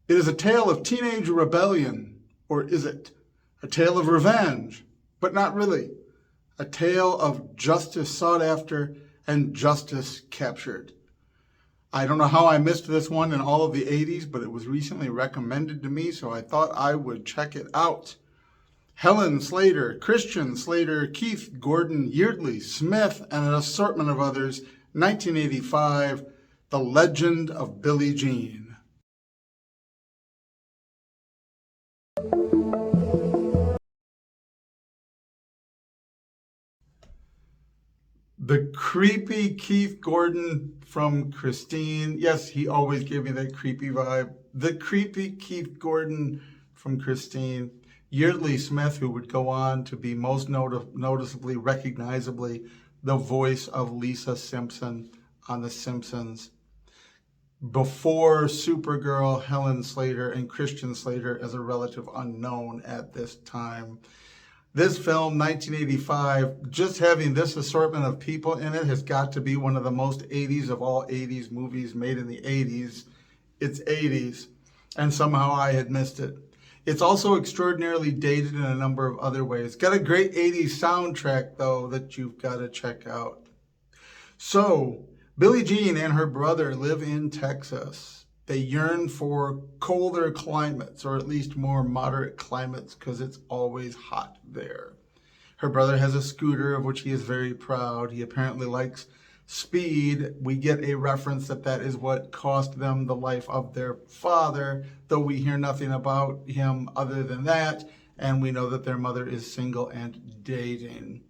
It is a tale of teenage rebellion, or is it? A tale of revenge, but not really. A tale of justice sought after and justice captured. I don't know how I missed this one in all of the 80s, but it was recently recommended to me, so I thought I would check it out. Helen Slater, Christian Slater, Keith Gordon, Yeardley Smith, and an assortment of others, 1985, The Legend of Billie Jean. The creepy Keith Gordon from Christine. Yes, he always gave me that creepy vibe. The creepy Keith Gordon from Christine. Yeardley Smith, who would go on to be most noticeably, recognizably, the voice of Lisa Simpson on The Simpsons. Before Supergirl, Helen Slater, and Christian Slater as a relative unknown at this time. This film, 1985, just having this assortment of people in it has got to be one of the most 80s of all 80s movies made in the 80s. It's 80s, and somehow I had missed it. It's also extraordinarily dated in a number of other ways. Got a great 80s soundtrack, though, that you've got to check out. So, Billie Jean and her brother live in Texas. They yearn for colder climates, or at least more moderate climates, because it's always hot there. Her brother has a scooter, of which he is very proud. He apparently likes speed. We get a reference that that is what cost them the life of their father, though we hear nothing about him other than that, and we know that their mother is single and dating.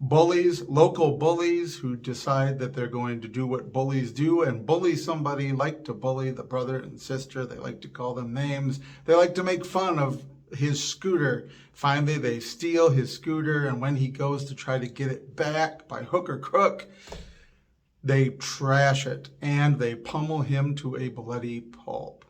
Bullies, local bullies who decide that they're going to do what bullies do and bully somebody, like to bully the brother and sister. They like to call them names. They like to make fun of his scooter. Finally, they steal his scooter, and when he goes to try to get it back by hook or crook, they trash it and they pummel him to a bloody pulp.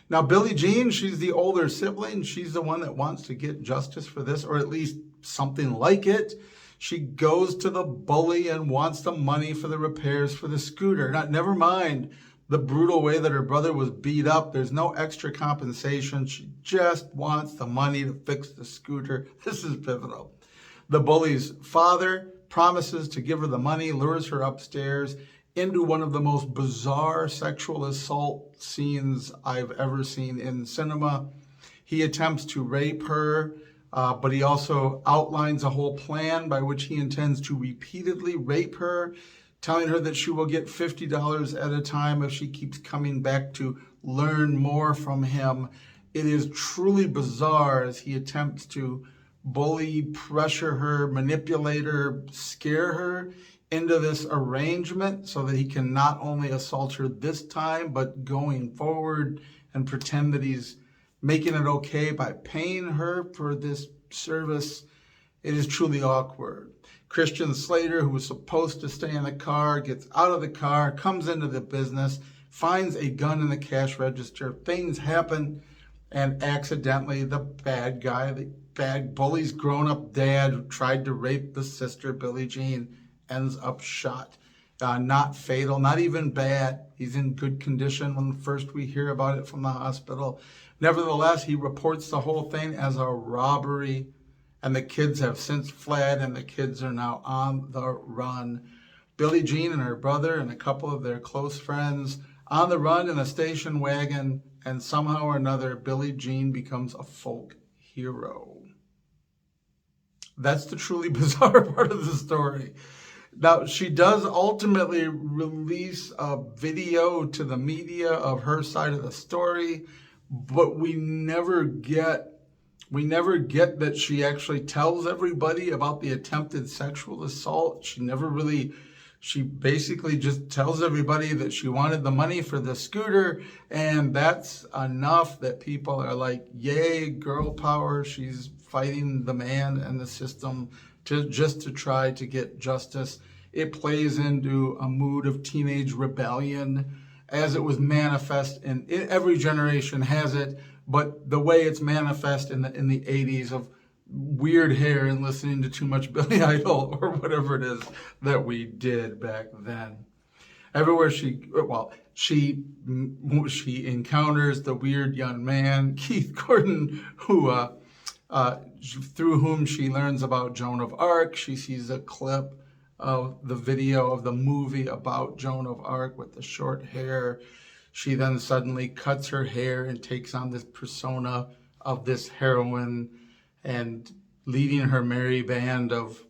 Now, Billie Jean, she's the older sibling. She's the one that wants to get justice for this, or at least something like it. She goes to the bully and wants the money for the repairs for the scooter. Never mind the brutal way that her brother was beat up. There's no extra compensation. She just wants the money to fix the scooter. This is pivotal. The bully's father promises to give her the money, lures her upstairs into one of the most bizarre sexual assault scenes I've ever seen in cinema. He attempts to rape her, but he also outlines a whole plan by which he intends to repeatedly rape her, telling her that she will get $50 at a time if she keeps coming back to learn more from him. It is truly bizarre as he attempts to bully, pressure her, manipulate her, scare her into this arrangement so that he can not only assault her this time, but going forward, and pretend that he's making it okay by paying her for this service. It is truly awkward. Christian Slater, who was supposed to stay in the car, gets out of the car, comes into the business, finds a gun in the cash register. Things happen, and accidentally the bad guy, the bad bully's grown-up dad who tried to rape the sister, Billie Jean, ends up shot. Not fatal, not even bad. He's in good condition when first we hear about it from the hospital. Nevertheless, he reports the whole thing as a robbery, and the kids have since fled, and the kids are now on the run. Billie Jean and her brother and a couple of their close friends on the run in a station wagon, and somehow or another, Billie Jean becomes a folk hero. That's the truly bizarre part of the story. Now, she does ultimately release a video to the media of her side of the story, but we never get that she actually tells everybody about the attempted sexual assault. She basically just tells everybody that she wanted the money for the scooter, and that's enough that people are like, yay, girl power. She's fighting the man and the system to try to get justice. It plays into a mood of teenage rebellion as it was manifest in every generation has it, but the way it's manifest in the 80s of weird hair and listening to too much Billy Idol or whatever it is that we did back then. Everywhere she encounters the weird young man, Keith Gordon, who through whom she learns about Joan of Arc. She sees a clip of the video of the movie about Joan of Arc with the short hair. She then suddenly cuts her hair and takes on this persona of this heroine and leading her merry band of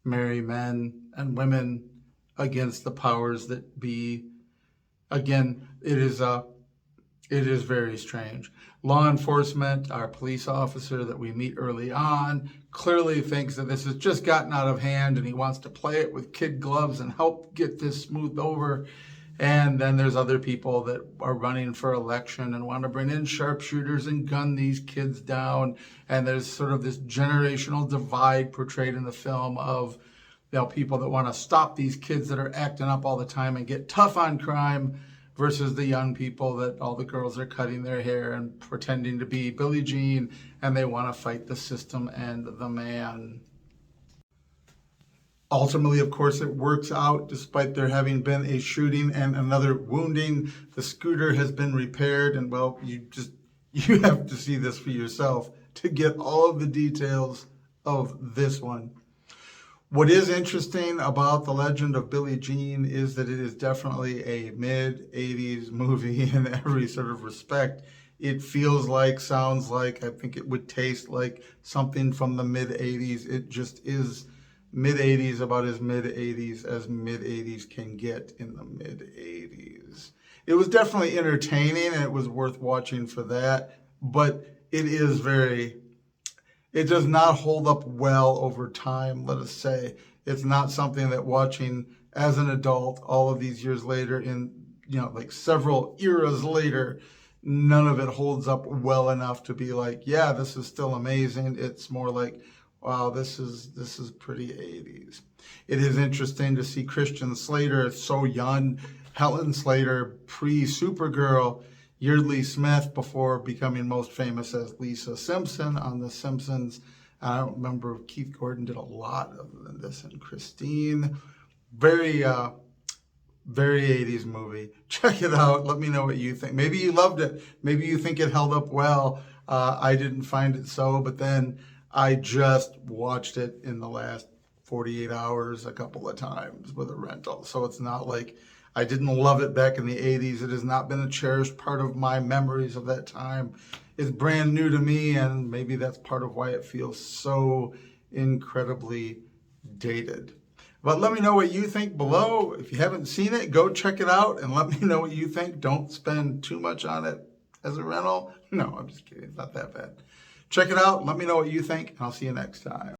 merry men and women against the powers that be. Again, it is very strange. Law enforcement, our police officer that we meet early on, clearly thinks that this has just gotten out of hand and he wants to play it with kid gloves and help get this smoothed over. And then there's other people that are running for election and want to bring in sharpshooters and gun these kids down. And there's sort of this generational divide portrayed in the film of, people that want to stop these kids that are acting up all the time and get tough on crime, versus the young people that all the girls are cutting their hair and pretending to be Billie Jean, and they want to fight the system and the man. Ultimately, of course, it works out despite there having been a shooting and another wounding. The scooter has been repaired, and you have to see this for yourself to get all of the details of this one. What is interesting about The Legend of Billie Jean is that it is definitely a mid-'80s movie in every sort of respect. It feels like, sounds like, I think it would taste like something from the mid-'80s. It just is mid-'80s, about as mid-'80s as mid-'80s can get in the mid-'80s. It was definitely entertaining and it was worth watching for that, but it does not hold up well over time, let us say. It's not something that watching as an adult all of these years later, in like several eras later, none of it holds up well enough to be like, yeah, this is still amazing. It's more like, wow, this is pretty 80s. It is interesting to see Christian Slater so young, Helen Slater pre-Supergirl, Yeardley Smith before becoming most famous as Lisa Simpson on The Simpsons. I don't remember, Keith Gordon did a lot other than this, and Christine. Very 80s movie. Check it out. Let me know what you think. Maybe you loved it. Maybe you think it held up well. I didn't find it so, but then I just watched it in the last 48 hours a couple of times with a rental. So it's not like I didn't love it back in the 80s. It has not been a cherished part of my memories of that time. It's brand new to me, and maybe that's part of why it feels so incredibly dated. But let me know what you think below. If you haven't seen it, go check it out and let me know what you think. Don't spend too much on it as a rental. No, I'm just kidding. It's not that bad. Check it out. Let me know what you think, and I'll see you next time.